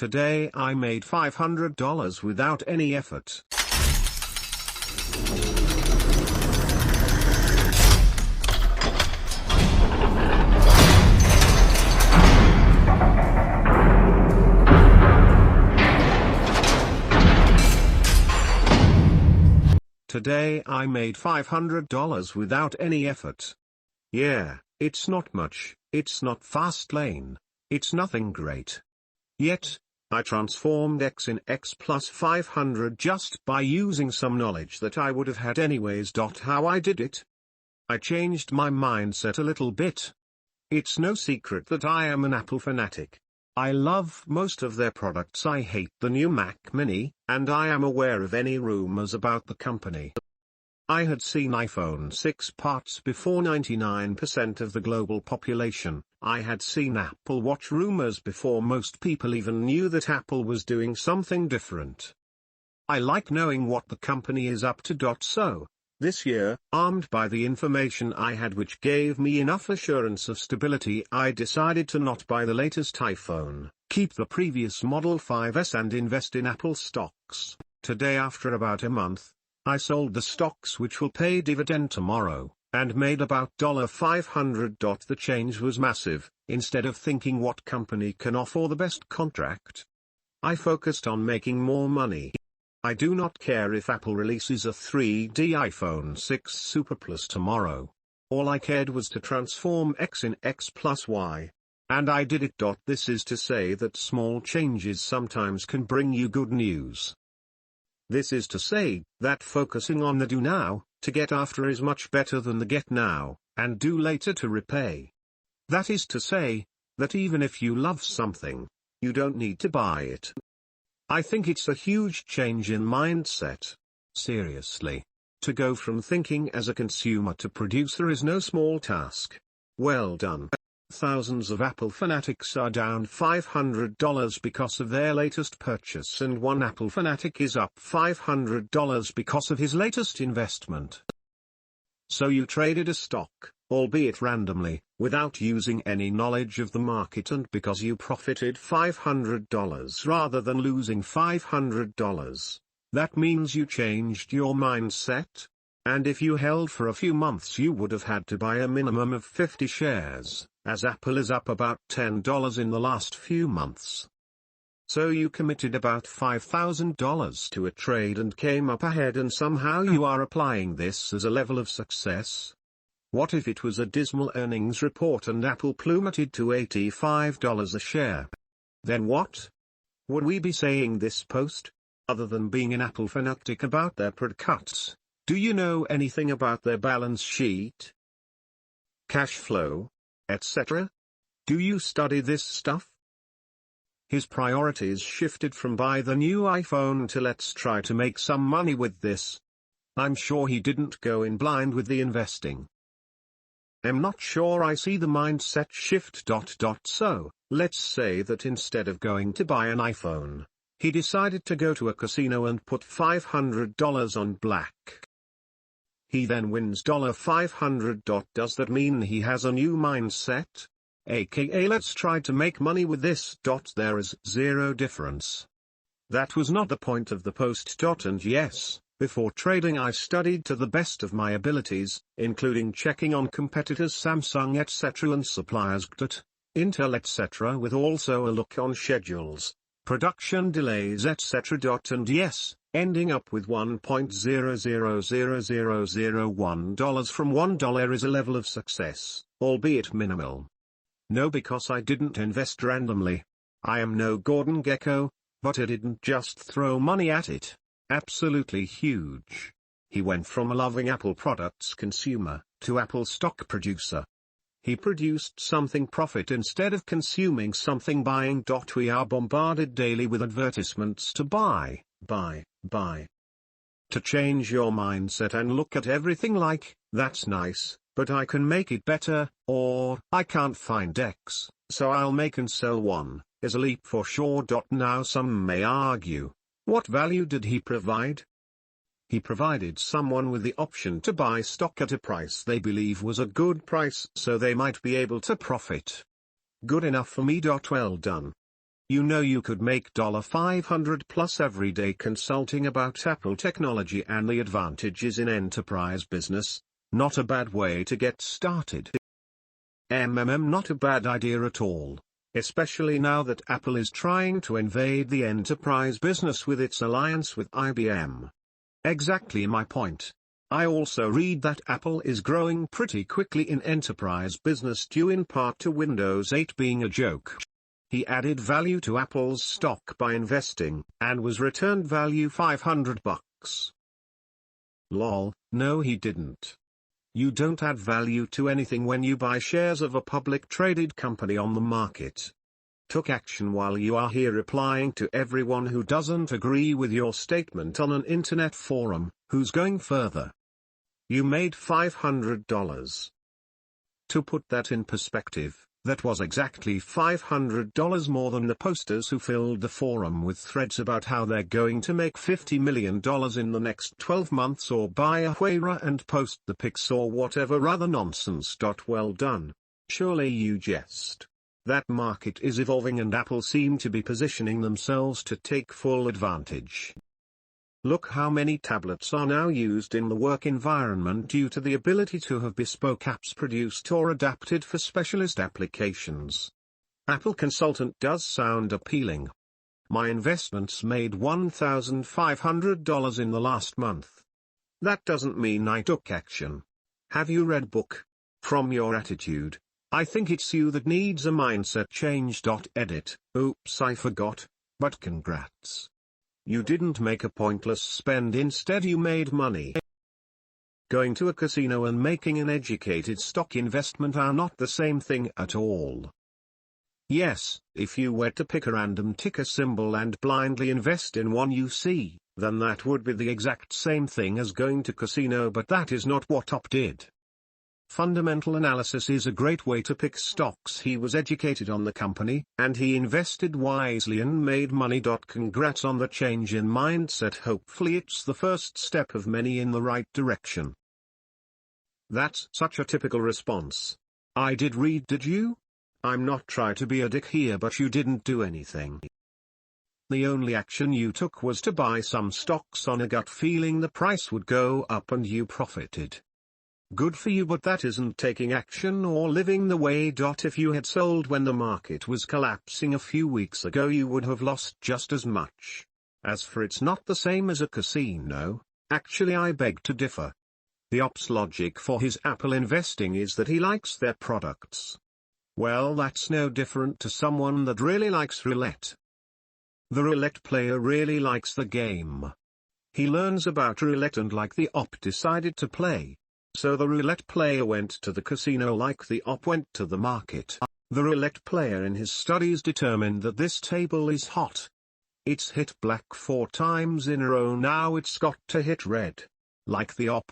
Today I made $500 without any effort. Today I made $500 without any effort. Yeah, it's not much, it's not fast lane, it's nothing great. Yet, I transformed X in X plus 500 just by using some knowledge that I would have had anyways. How I did it? I changed my mindset a little bit. It's no secret that I am an Apple fanatic. I love most of their products. I hate the new Mac Mini, and I am aware of any rumors about the company. I had seen iPhone 6 parts before 99% of the global population. I had seen Apple Watch rumors before most people even knew that Apple was doing something different. I like knowing what the company is up to. So, this year, armed by the information I had which gave me enough assurance of stability, I decided to not buy the latest iPhone, keep the previous Model 5s and invest in Apple stocks. Today, after about a month, I sold the stocks which will pay dividend tomorrow, and made about $500. The change was massive. Instead of thinking what company can offer the best contract, I focused on making more money. I do not care if Apple releases a 3D iPhone 6 Super Plus tomorrow. All I cared was to transform X in X plus Y. And I did it. This is to say that small changes sometimes can bring you good news. This is to say that focusing on the do now, to get after, is much better than the get now, and do later to repay. That is to say, that even if you love something, you don't need to buy it. I think it's a huge change in mindset. Seriously. To go from thinking as a consumer to producer is no small task. Well done. Thousands of Apple fanatics are down $500 because of their latest purchase, and one Apple fanatic is up $500 because of his latest investment. So you traded a stock, albeit randomly, without using any knowledge of the market, and because you profited $500 rather than losing $500, that means you changed your mindset? And if you held for a few months, you would have had to buy a minimum of 50 shares, as Apple is up about $10 in the last few months. So you committed about $5,000 to a trade and came up ahead, and somehow you are applying this as a level of success. What if it was a dismal earnings report and Apple plummeted to $85 a share? Then what? Would we be saying this post? Other than being an Apple fanatic about their products, do you know anything about their balance sheet, cash flow, etc.? Do you study this stuff? His priorities shifted from buy the new iPhone to let's try to make some money with this. I'm sure he didn't go in blind with the investing. I'm not sure I see the mindset shift. So, let's say that instead of going to buy an iPhone, he decided to go to a casino and put $500 on black. He then wins $500. Does that mean he has a new mindset? AKA let's try to make money with this. There is zero difference. That was not the point of the post. And yes, before trading I studied to the best of my abilities, including checking on competitors Samsung etc. and suppliers GTAT, Intel etc. with also a look on schedules, production delays etc. And yes, ending up with $1.000001 from $1 is a level of success, albeit minimal. No, because I didn't invest randomly. I am no Gordon Gekko, but I didn't just throw money at it. Absolutely huge. He went from a loving Apple products consumer, to Apple stock producer. He produced something profit instead of consuming something buying. We are bombarded daily with advertisements to buy. To change your mindset and look at everything like, that's nice, but I can make it better, or, I can't find X, so I'll make and sell one, is a leap for sure. Now some may argue, what value did he provide? He provided someone with the option to buy stock at a price they believe was a good price so they might be able to profit. Good enough for me. Well done. You know you could make $500 plus every day consulting about Apple technology and the advantages in enterprise business. Not a bad way to get started. Not a bad idea at all. Especially now that Apple is trying to invade the enterprise business with its alliance with IBM. Exactly my point. I also read that Apple is growing pretty quickly in enterprise business due in part to Windows 8 being a joke. He added value to Apple's stock by investing, and was returned value $500. Lol, no he didn't. You don't add value to anything when you buy shares of a public traded company on the market. Took action while you are here replying to everyone who doesn't agree with your statement on an internet forum, who's going further. You made $500. To put that in perspective, that was exactly $500 more than the posters who filled the forum with threads about how they're going to make $50 million in the next 12 months or buy a Huayra and post the pics or whatever other nonsense. Well done. Surely you jest. That market is evolving and Apple seem to be positioning themselves to take full advantage. Look how many tablets are now used in the work environment due to the ability to have bespoke apps produced or adapted for specialist applications. Apple Consultant does sound appealing. My investments made $1,500 in the last month. That doesn't mean I took action. Have you read book? From your attitude, I think it's you that needs a mindset change. Edit. Oops, I forgot, but congrats. You didn't make a pointless spend, instead you made money. Going to a casino and making an educated stock investment are not the same thing at all. Yes, if you were to pick a random ticker symbol and blindly invest in one you see, then that would be the exact same thing as going to casino, but that is not what OP did. Fundamental analysis is a great way to pick stocks. He was educated on the company, and he invested wisely and made money. Congrats on the change in mindset. Hopefully it's the first step of many in the right direction. That's such a typical response. I did read, did you? I'm not trying to be a dick here, but you didn't do anything. The only action you took was to buy some stocks on a gut feeling the price would go up and you profited. Good for you, but that isn't taking action or living the way. If you had sold when the market was collapsing a few weeks ago, you would have lost just as much. As for it's not the same as a casino, actually I beg to differ. The OP's logic for his Apple investing is that he likes their products. Well, that's no different to someone that really likes roulette. The roulette player really likes the game. He learns about roulette and like the OP decided to play. So the roulette player went to the casino like the OP went to the market. The roulette player in his studies determined that this table is hot. It's hit black 4 times in a row, now it's got to hit red. Like the OP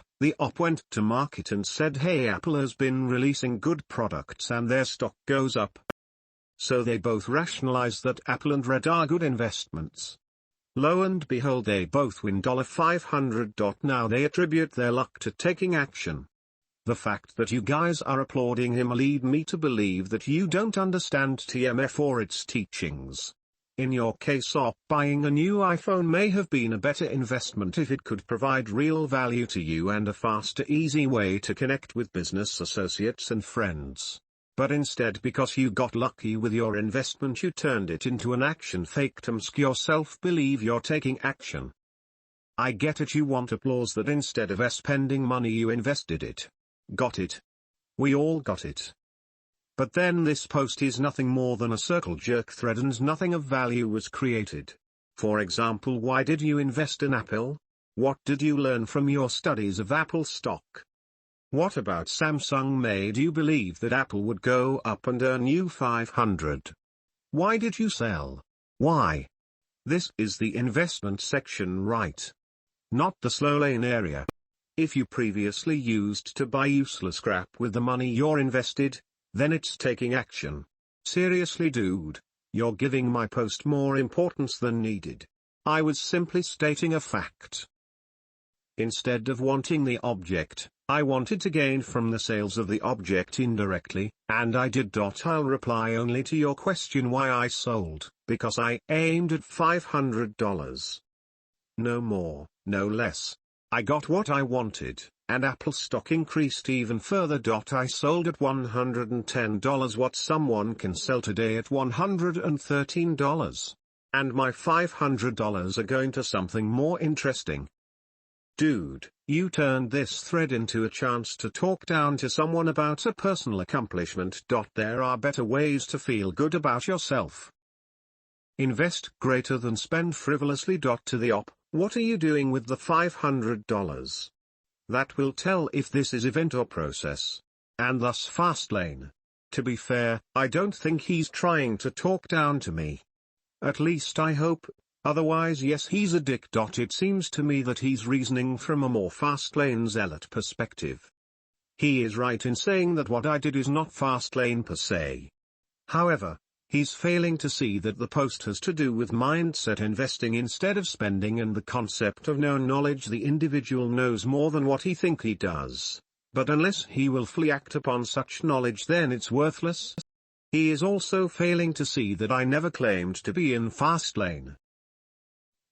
went to market and said, hey, Apple has been releasing good products and their stock goes up. So they both rationalize that Apple and red are good investments. Lo and behold, they both win $500. Now they attribute their luck to taking action. The fact that you guys are applauding him lead me to believe that you don't understand TMF or its teachings. In your case, buying a new iPhone may have been a better investment if it could provide real value to you and a faster, easy way to connect with business associates and friends. But instead, because you got lucky with your investment, you turned it into an action fake to make yourself believe you're taking action. I get it, you want applause that instead of spending money you invested it. Got it. We all got it. But then this post is nothing more than a circle jerk thread and nothing of value was created. For example, why did you invest in Apple? What did you learn from your studies of Apple stock? What about Samsung made you believe that Apple would go up and earn you $500? Why did you sell? Why? This is the investment section, right? Not the slow lane area. If you previously used to buy useless crap with the money you're invested, then it's taking action. Seriously, dude, you're giving my post more importance than needed. I was simply stating a fact. Instead of wanting the object, I wanted to gain from the sales of the object indirectly, and I did. I'll reply only to your question why I sold, because I aimed at $500. No more, no less. I got what I wanted, and Apple stock increased even further. I sold at $110 what someone can sell today at $113. And my $500 are going to something more interesting. Dude, you turned this thread into a chance to talk down to someone about a personal accomplishment. There are better ways to feel good about yourself. Invest greater than spend frivolously. To the op, what are you doing with the $500? That will tell if this is event or process. And thus fast lane. To be fair, I don't think he's trying to talk down to me. At least I hope. Otherwise yes, he's a dick. It seems to me that he's reasoning from a more fast lane zealot perspective. He is right in saying that what I did is not fast lane per se. However, he's failing to see that the post has to do with mindset investing instead of spending and the concept of known knowledge. The individual knows more than what he thinks he does, but unless he willfully act upon such knowledge then it's worthless. He is also failing to see that I never claimed to be in fast lane.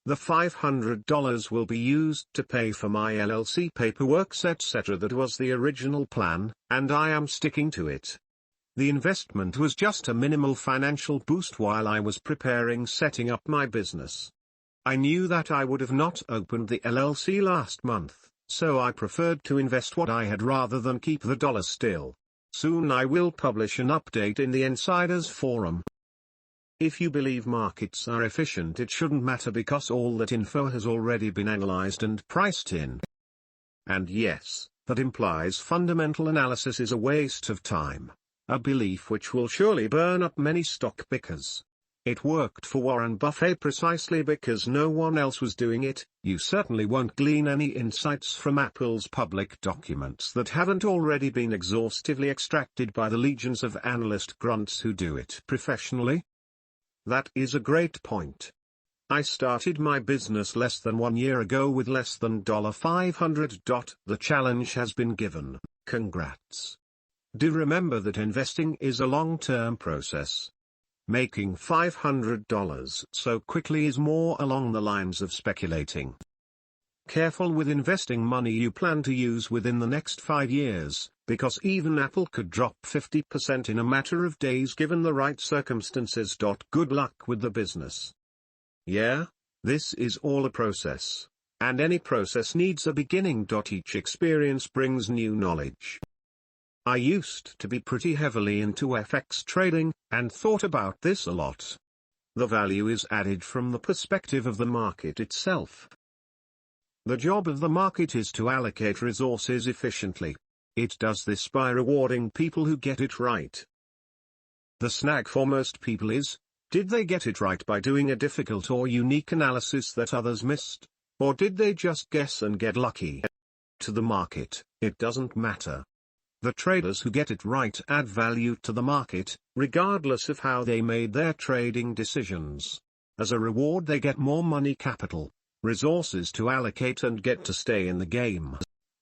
The $500 will be used to pay for my LLC paperwork, etc. That was the original plan, and I am sticking to it. The investment was just a minimal financial boost while I was setting up my business. I knew that I would have not opened the LLC last month, so I preferred to invest what I had rather than keep the dollar still. Soon I will publish an update in the Insiders Forum. If you believe markets are efficient, it shouldn't matter because all that info has already been analyzed and priced in. And yes, that implies fundamental analysis is a waste of time, a belief which will surely burn up many stock pickers. It worked for Warren Buffett precisely because no one else was doing it. You certainly won't glean any insights from Apple's public documents that haven't already been exhaustively extracted by the legions of analyst grunts who do it professionally. That is a great point. I started my business less than 1 year ago with less than $500. The challenge has been given. Congrats. Do remember that investing is a long-term process. Making $500 so quickly is more along the lines of speculating. Careful with investing money you plan to use within the next 5 years, because even Apple could drop 50% in a matter of days given the right circumstances. Good luck with the business. Yeah, this is all a process, and any process needs a beginning. Each experience brings new knowledge. I used to be pretty heavily into FX trading, and thought about this a lot. The value is added from the perspective of the market itself. The job of the market is to allocate resources efficiently. It does this by rewarding people who get it right. The snag for most people is, did they get it right by doing a difficult or unique analysis that others missed, or did they just guess and get lucky? To the market, it doesn't matter. The traders who get it right add value to the market, regardless of how they made their trading decisions. As a reward they get more money capital, resources to allocate and get to stay in the game.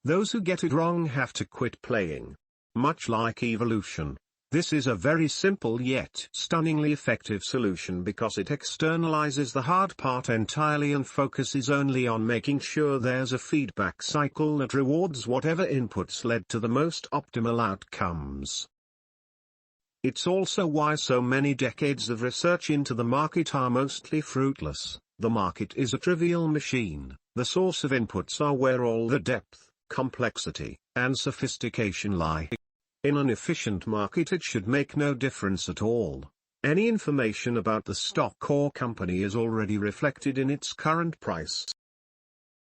Those who get it wrong have to quit playing. Much like evolution, this is a very simple yet stunningly effective solution because it externalizes the hard part entirely and focuses only on making sure there's a feedback cycle that rewards whatever inputs led to the most optimal outcomes. It's also why so many decades of research into the market are mostly fruitless. The market is a trivial machine. The source of inputs are where all the depth, complexity, and sophistication lie. In an efficient market it should make no difference at all. Any information about the stock or company is already reflected in its current price.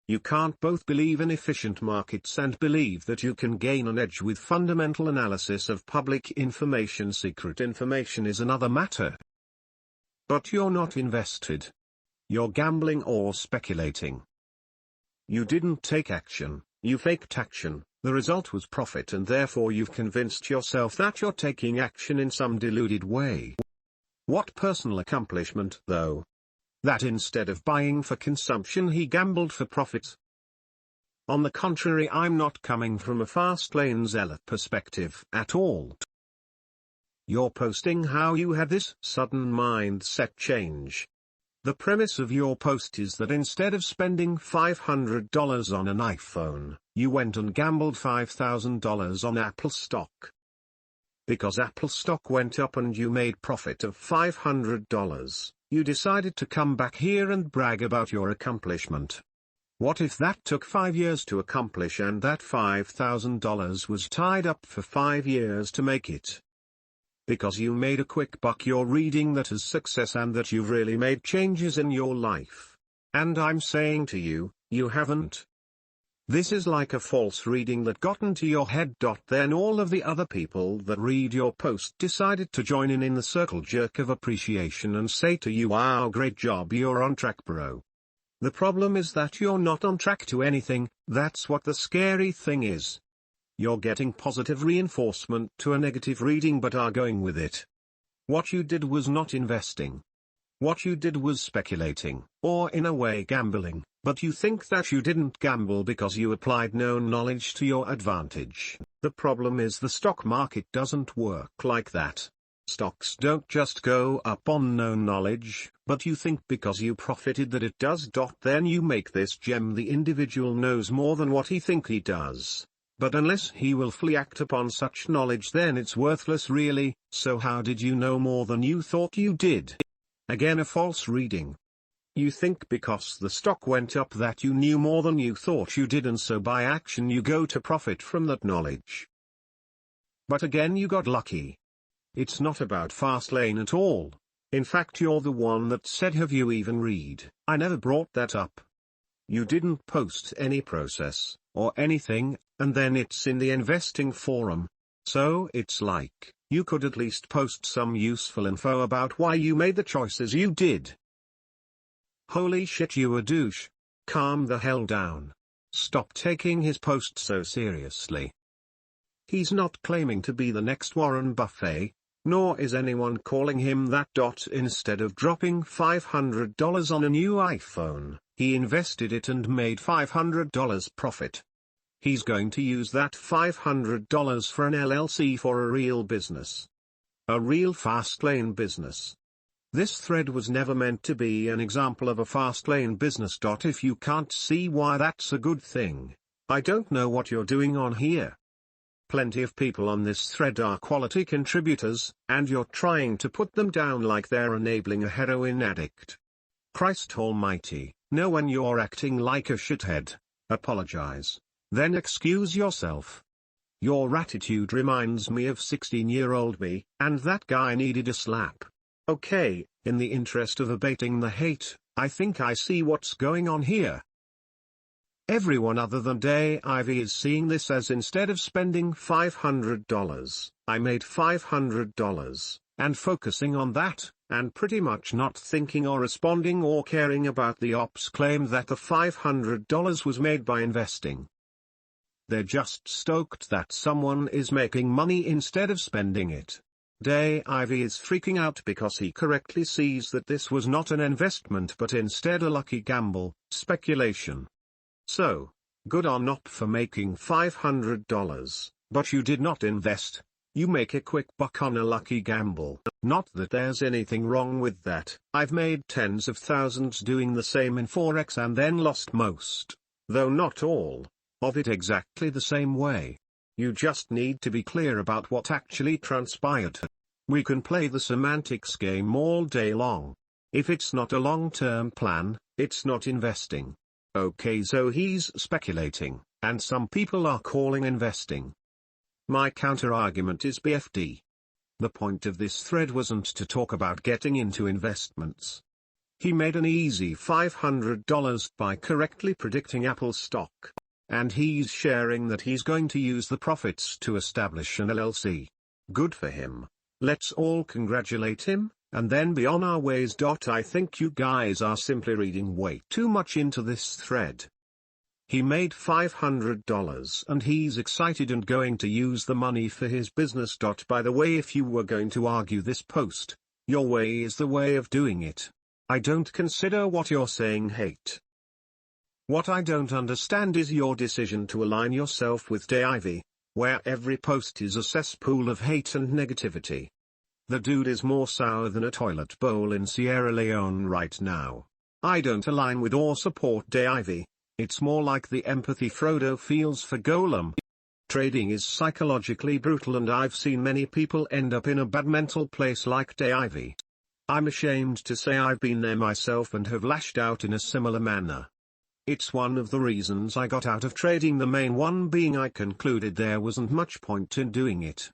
You can't both believe in efficient markets and believe that you can gain an edge with fundamental analysis of public information. Secret information is another matter. But you're not invested. You're gambling or speculating. You didn't take action, you faked action. The result was profit, and therefore you've convinced yourself that you're taking action in some deluded way. What personal accomplishment, though? That instead of buying for consumption he gambled for profit. On the contrary, I'm not coming from a fast lane zealot perspective at all. You're posting how you had this sudden mindset change. The premise of your post is that instead of spending $500 on an iPhone, you went and gambled $5,000 on Apple stock. Because Apple stock went up and you made profit of $500, you decided to come back here and brag about your accomplishment. What if that took 5 years to accomplish and that $5,000 was tied up for 5 years to make it? Because you made a quick buck, you're reading that as success and that you've really made changes in your life. And I'm saying to you, you haven't. This is like a false reading that got into your head. Then all of the other people that read your post decided to join in the circle jerk of appreciation and say to you, wow, great job, you're on track, bro. The problem is that you're not on track to anything. That's what the scary thing is. You're getting positive reinforcement to a negative reading but are going with it. What you did was not investing. What you did was speculating, or in a way gambling, but you think that you didn't gamble because you applied known knowledge to your advantage. The problem is the stock market doesn't work like that. Stocks don't just go up on known knowledge, but you think because you profited that it does. Then you make this gem. The individual knows more than what he thinks he does. But unless he willfully act upon such knowledge, then it's worthless really. So how did you know more than you thought you did? Again, a false reading. You think because the stock went up that you knew more than you thought you did, and so by action you go to profit from that knowledge. But again, you got lucky. It's not about fast lane at all. In fact, you're the one that said, have you even read? I never brought that up. You didn't post any process, or anything, and then it's in the investing forum. So it's like, you could at least post some useful info about why you made the choices you did. Holy shit, you a douche. Calm the hell down. Stop taking his post so seriously. He's not claiming to be the next Warren Buffett, nor is anyone calling him that. Instead of dropping $500 on a new iPhone, he invested it and made $500 profit. He's going to use that $500 for an LLC, for a real business. A real fast lane business. This thread was never meant to be an example of a fast lane business. If you can't see why that's a good thing, I don't know what you're doing on here. Plenty of people on this thread are quality contributors, and you're trying to put them down like they're enabling a heroin addict. Christ almighty, no, when you're acting like a shithead, apologize. Then excuse yourself. Your attitude reminds me of 16-year-old me, and that guy needed a slap. Okay, in the interest of abating the hate, I think I see what's going on here. Everyone other than Dave is seeing this as, instead of spending $500, I made $500, and focusing on that, and pretty much not thinking or responding or caring about the ops claim that the $500 was made by investing. They're just stoked that someone is making money instead of spending it. Dave is freaking out because he correctly sees that this was not an investment but instead a lucky gamble, speculation. So, good on Op for making $500, but you did not invest. You make a quick buck on a lucky gamble. Not that there's anything wrong with that. I've made tens of thousands doing the same in Forex and then lost most, though not all, of it exactly the same way. You just need to be clear about what actually transpired. We can play the semantics game all day long. If it's not a long-term plan, it's not investing. Okay, so he's speculating, and some people are calling investing. My counter-argument is BFD. The point of this thread wasn't to talk about getting into investments. He made an easy $500 by correctly predicting Apple stock. And he's sharing that he's going to use the profits to establish an LLC. Good for him. Let's all congratulate him, and then be on our ways. I think you guys are simply reading way too much into this thread. He made $500 and he's excited and going to use the money for his business. By the way, if you were going to argue this post, your way is the way of doing it. I don't consider what you're saying hate. What I don't understand is your decision to align yourself with Ivy, where every post is a cesspool of hate and negativity. The dude is more sour than a toilet bowl in Sierra Leone right now. I don't align with or support Ivy. It's more like the empathy Frodo feels for Gollum. Trading is psychologically brutal, and I've seen many people end up in a bad mental place like Ivy. I'm ashamed to say I've been there myself and have lashed out in a similar manner. It's one of the reasons I got out of trading, the main one being I concluded there wasn't much point in doing it.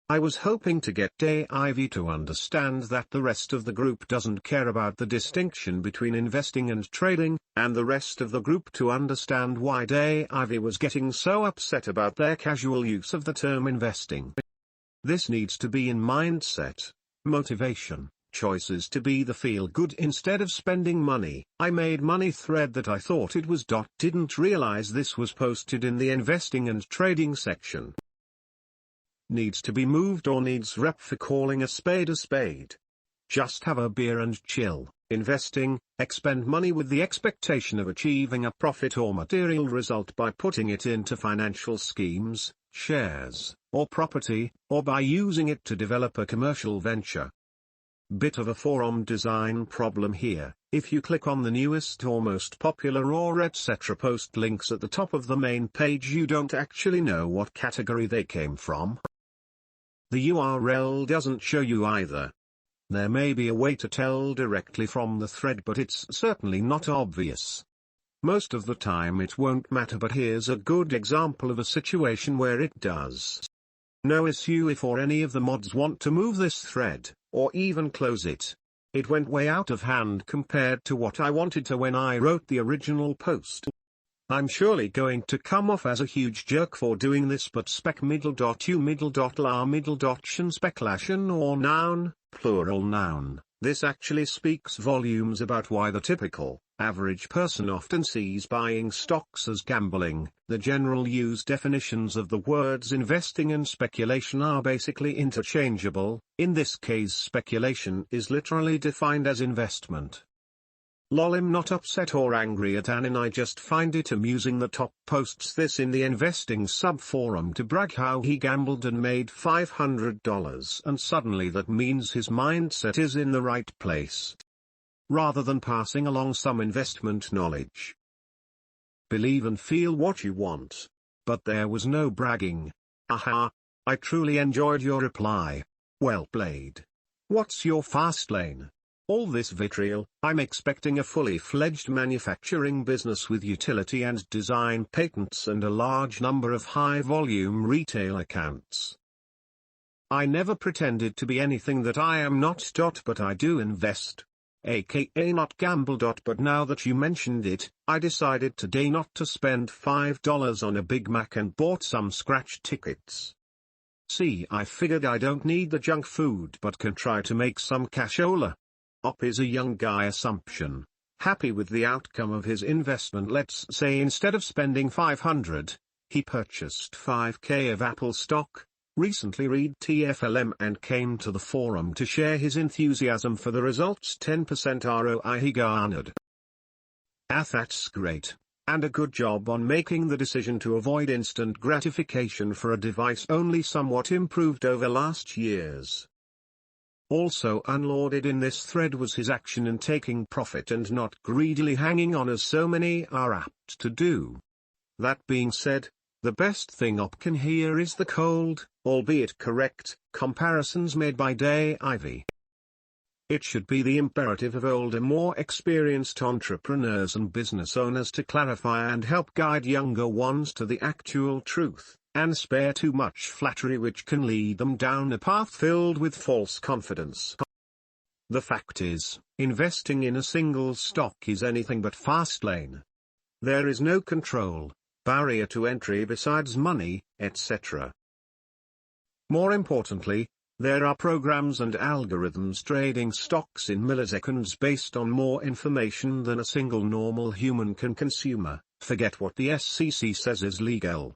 I was hoping to get Ivy to understand that the rest of the group doesn't care about the distinction between investing and trading, and the rest of the group to understand why Ivy was getting so upset about their casual use of the term investing. This needs to be in mindset, motivation, choices to be the feel-good instead of spending money. I made money thread that I thought it was. Didn't realize this was posted in the investing and trading section. Needs to be moved or needs rep for calling a spade a spade. Just have a beer and chill. Investing, expend money with the expectation of achieving a profit or material result by putting it into financial schemes, shares, or property, or by using it to develop a commercial venture. Bit of a forum design problem here. If you click on the newest or most popular or etc. post links at the top of the main page, you don't actually know what category they came from. The URL doesn't show you either. There may be a way to tell directly from the thread, but it's certainly not obvious. Most of the time it won't matter, but here's a good example of a situation where it does. No issue if or any of the mods want to move this thread, or even close it. It went way out of hand compared to what I wanted to when I wrote the original post. I'm surely going to come off as a huge jerk for doing this, but spec middle.u middle.la middle.tion speculation or noun, plural noun, this actually speaks volumes about why the typical, average person often sees buying stocks as gambling. The general use definitions of the words investing and speculation are basically interchangeable. In this case, speculation is literally defined as investment. Lol, I'm not upset or angry at Ann, and I just find it amusing the top posts this in the investing sub-forum to brag how he gambled and made $500, and suddenly that means his mindset is in the right place, rather than passing along some investment knowledge. Believe and feel what you want. But there was no bragging. Aha! I truly enjoyed your reply. Well played. What's your fast lane? All this vitriol. I'm expecting a fully fledged manufacturing business with utility and design patents and a large number of high-volume retail accounts. I never pretended to be anything that I am not. But I do invest. aka not gamble. But now that you mentioned it, I decided today not to spend $5 on a Big Mac and bought some scratch tickets. See, I figured I don't need the junk food but can try to make some cashola. OP is a young guy assumption, happy with the outcome of his investment. Let's say instead of spending $500, he purchased $5K of Apple stock, recently read TFLM, and came to the forum to share his enthusiasm for the results. 10% ROI he garnered. That's great, and a good job on making the decision to avoid instant gratification for a device only somewhat improved over last year's. Also unlauded in this thread was his action in taking profit and not greedily hanging on as so many are apt to do. That being said, the best thing OP can hear is the cold, albeit correct, comparisons made by Ivy. It should be the imperative of older, more experienced entrepreneurs and business owners to clarify and help guide younger ones to the actual truth, and spare too much flattery which can lead them down a path filled with false confidence. The fact is, investing in a single stock is anything but fast lane. There is no control, barrier to entry besides money, etc. More importantly, there are programs and algorithms trading stocks in milliseconds based on more information than a single normal human can consume. Forget what the SEC says is legal.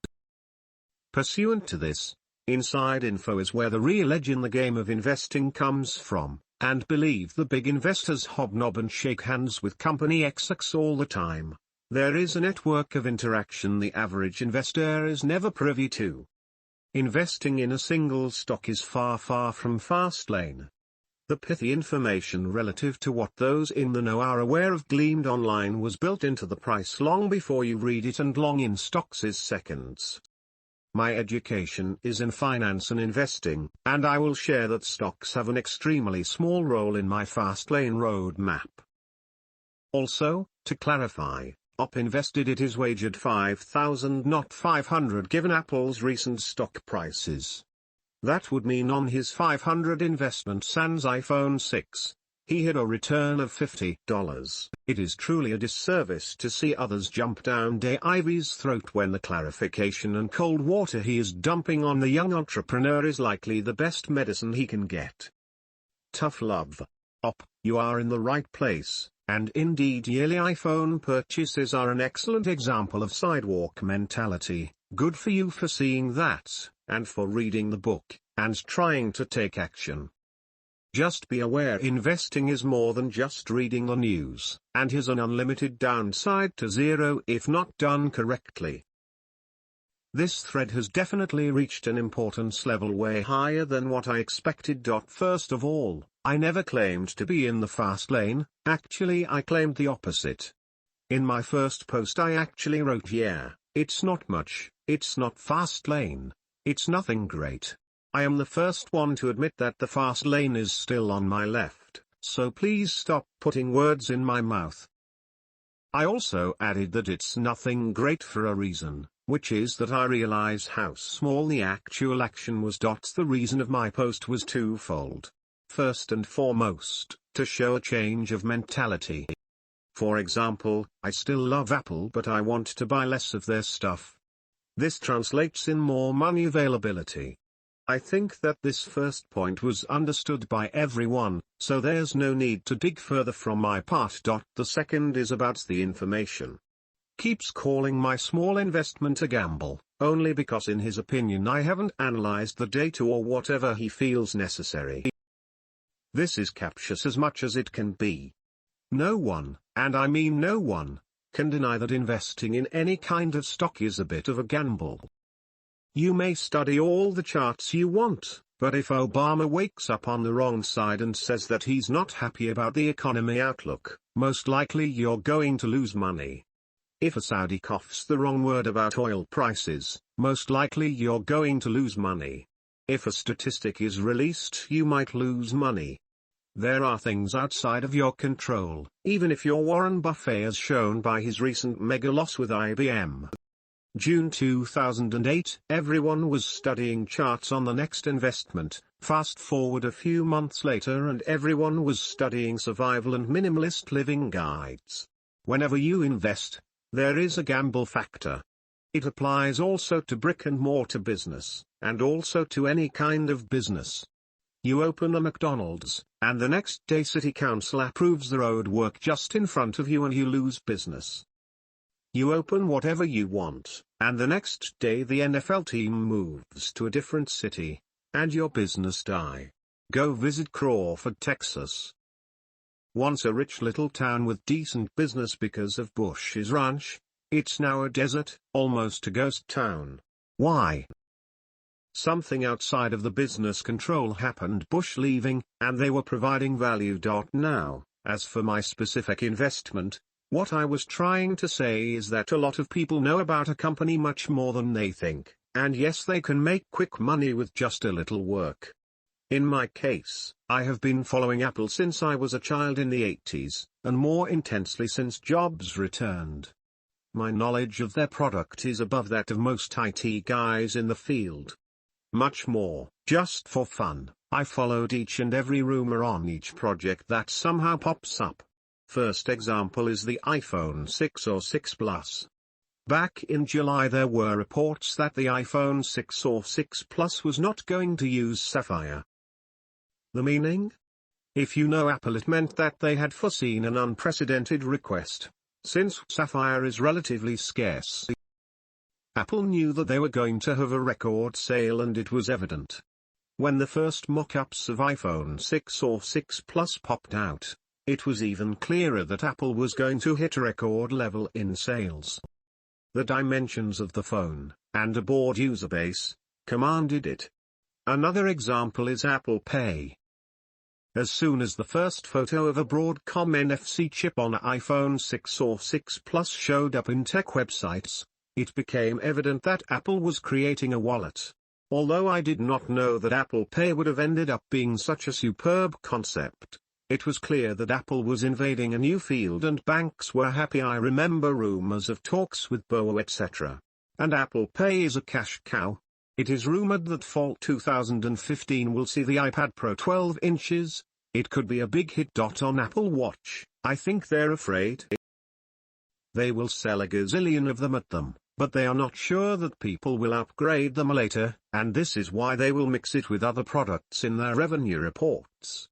Pursuant to this, inside info is where the real edge in the game of investing comes from, and believe the big investors hobnob and shake hands with company XX all the time. There is a network of interaction the average investor is never privy to. Investing in a single stock is far from fast lane. The pithy information relative to what those in the know are aware of gleamed online was built into the price long before you read it, and long in stocks is seconds. My education is in finance and investing, and I will share that stocks have an extremely small role in my fast lane roadmap. Also, to clarify, OP invested it is wagered 5,000 not 500 given Apple's recent stock prices. That would mean on his 500 investment sans iPhone 6, he had a return of $50. It is truly a disservice to see others jump down Ivy's throat when the clarification and cold water he is dumping on the young entrepreneur is likely the best medicine he can get. Tough love. OP, you are in the right place, and indeed yearly iPhone purchases are an excellent example of sidewalk mentality. Good for you for seeing that, and for reading the book, and trying to take action. Just be aware investing is more than just reading the news, and has an unlimited downside to zero if not done correctly. This thread has definitely reached an importance level way higher than what I expected. First of all, I never claimed to be in the fast lane, actually I claimed the opposite. In my first post I actually wrote, yeah, it's not much, it's not fast lane, it's nothing great. I am the first one to admit that the fast lane is still on my left, so please stop putting words in my mouth. I also added that it's nothing great for a reason, which is that I realize how small the actual action was. The reason of my post was twofold. First and foremost, to show a change of mentality. For example, I still love Apple, but I want to buy less of their stuff. This translates in more money availability. I think that this first point was understood by everyone, so there's no need to dig further from my part. The second is about the information. Keeps calling my small investment a gamble, only because in his opinion I haven't analyzed the data or whatever he feels necessary. This is captious as much as it can be. No one, and I mean no one, can deny that investing in any kind of stock is a bit of a gamble. You may study all the charts you want, but if Obama wakes up on the wrong side and says that he's not happy about the economy outlook, most likely you're going to lose money. If a Saudi coughs the wrong word about oil prices, most likely you're going to lose money. If a statistic is released, you might lose money. There are things outside of your control, even if you're Warren Buffett, as shown by his recent mega loss with IBM. June 2008, everyone was studying charts on the next investment. Fast forward a few months later and everyone was studying survival and minimalist living guides. Whenever you invest, there is a gamble factor. It applies also to brick and mortar business, and also to any kind of business. You open a McDonald's, and the next day City Council approves the road work just in front of you and you lose business. You open whatever you want, and the next day the NFL team moves to a different city, and your business die. Go visit Crawford, Texas. Once a rich little town with decent business because of Bush's ranch, it's now a desert, almost a ghost town. Why? Something outside of the business control happened. Bush leaving, and they were providing value.Now. As for my specific investment, what I was trying to say is that a lot of people know about a company much more than they think, and yes, they can make quick money with just a little work. In my case, I have been following Apple since I was a child in the 80s, and more intensely since Jobs returned. My knowledge of their product is above that of most IT guys in the field. Much more, just for fun, I followed each and every rumor on each project that somehow pops up. First example is the iPhone 6 or 6 Plus. Back in July there were reports that the iPhone 6 or 6 Plus was not going to use Sapphire. The meaning? If you know Apple, it meant that they had foreseen an unprecedented request, since Sapphire is relatively scarce. Apple knew that they were going to have a record sale, and it was evident. When the first mock-ups of iPhone 6 or 6 Plus popped out, It was even clearer that Apple was going to hit a record level in sales. The dimensions of the phone, and a broad user base, commanded it. Another example is Apple Pay. As soon as the first photo of a Broadcom NFC chip on iPhone 6 or 6 Plus showed up in tech websites, it became evident that Apple was creating a wallet. Although I did not know that Apple Pay would have ended up being such a superb concept, it was clear that Apple was invading a new field and banks were happy. I remember rumors of talks with Boa etc. And Apple Pay is a cash cow. It is rumored that fall 2015 will see the iPad Pro 12 inches. It could be a big hit. On Apple Watch. I think they're afraid they will sell a gazillion of them at them, but they are not sure that people will upgrade them later, and this is why they will mix it with other products in their revenue reports.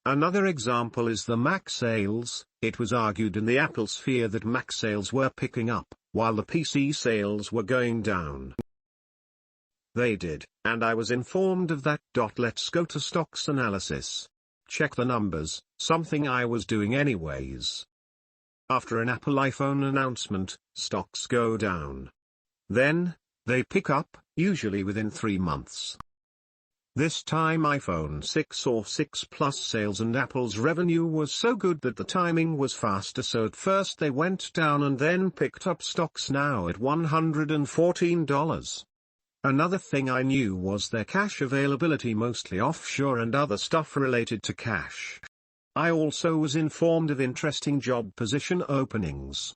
Another example is the Mac sales. It was argued in the Apple sphere that Mac sales were picking up, while the PC sales were going down. They did, and I was informed of that. Let's go to stocks analysis. Check the numbers, something I was doing anyways. After an Apple iPhone announcement, stocks go down. Then, they pick up, usually within 3 months. This time iPhone 6 or 6 Plus sales and Apple's revenue was so good that the timing was faster, so at first they went down and then picked up. Stocks now at $114. Another thing I knew was their cash availability, mostly offshore and other stuff related to cash. I also was informed of interesting job position openings.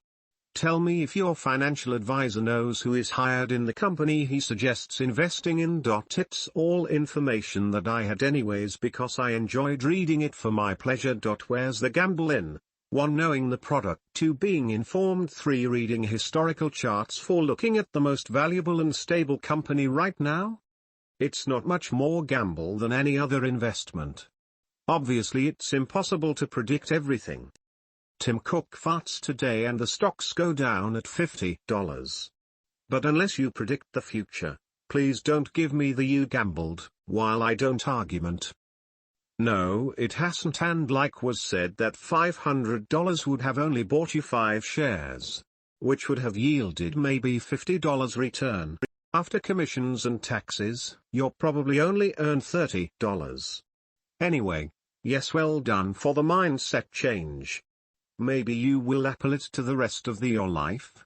Tell me if your financial advisor knows who is hired in the company he suggests investing in. It's all information that I had anyways because I enjoyed reading it for my pleasure. Where's the gamble in? 1. Knowing the product. 2. Being informed. 3. Reading historical charts. 4. Looking at the most valuable and stable company right now. It's not much more gamble than any other investment. Obviously it's impossible to predict everything. Tim Cook farts today and the stocks go down at $50. But unless you predict the future, please don't give me the "you gambled" while I don't argument. No, it hasn't, and like was said, that $500 would have only bought you 5 shares, which would have yielded maybe $50 return. After commissions and taxes, you'll probably only earn $30. Anyway, yes, well done for the mindset change. Maybe you will apple it to the rest of your life.